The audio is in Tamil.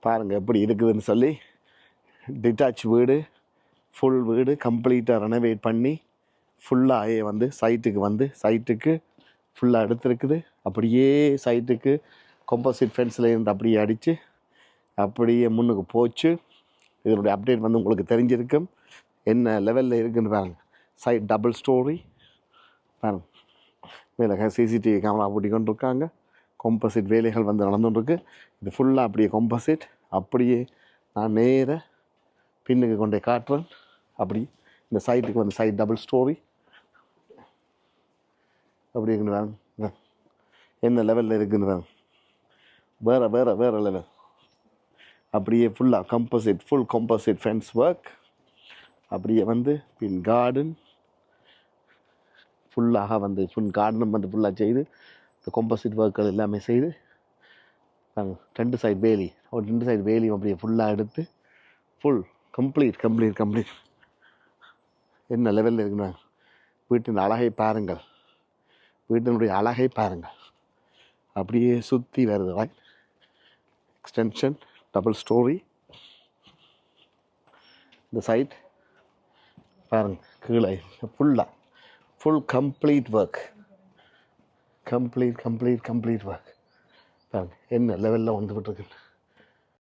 பாருங்கள் எப்படி இருக்குதுன்னு சொல்லி. டிட்டாச் வீடு, ஃபுல் வீடு கம்ப்ளீட்டாக ரெனோவேட் பண்ணி ஃபுல்லாக வந்து சைட்டுக்கு ஃபுல்லாக எடுத்துருக்குது. அப்படியே சைட்டுக்கு காம்போசிட் ஃபென்ஸில் இருந்து அப்படியே அடித்து அப்படியே முன்னுக்கு போச்சு. இதனுடைய அப்டேட் வந்து உங்களுக்கு தெரிஞ்சிருக்கும். என்ன லெவலில் இருக்குன்னு பாருங்கள். சைட் டபுள் ஸ்டோரி பாருங்கள். மேலே சிசிடிவி கேமரா பூட்டி கொண்டு இருக்காங்க. காம்போசிட் வேலைகள் வந்து நடந்துகிட்ருக்கு. இது ஃபுல்லாக அப்படியே காம்போசிட். அப்படியே நான் நேராக பின்னுக்கு கொண்டே காட்டுறேன். அப்படி இந்த சைட்டுக்கு வந்து சைட் டபுள் ஸ்டோரி அப்படி இருக்குன்னு வேணும். என்ன லெவலில் இருக்குன்னு வேணும். வேறு லெவல். அப்படியே ஃபுல்லாக composite, full composite fence work. அப்படியே வந்து பின் கார்டன் ஃபுல்லாக வந்து ஃபுல் கார்டனும் வந்து ஃபுல்லாக செய்து இந்த கம்போசிட் ஒர்க்குகள் எல்லாமே செய்து ரெண்டு சைடு வேலியும் அப்படியே ஃபுல்லாக எடுத்து ஃபுல் கம்ப்ளீட். என்ன லெவலில் இருக்குன்னு வீட்டின் அழகை பாருங்கள். வீட்டினுடைய அழகை பாருங்கள். அப்படியே சுற்றி வருது. Extension double story. இந்த சைட் பாருங்கள். கீழே full complete work. Complete work பாருங்கள் என்ன லெவலில் வந்துக்கிட்டு இருக்கு.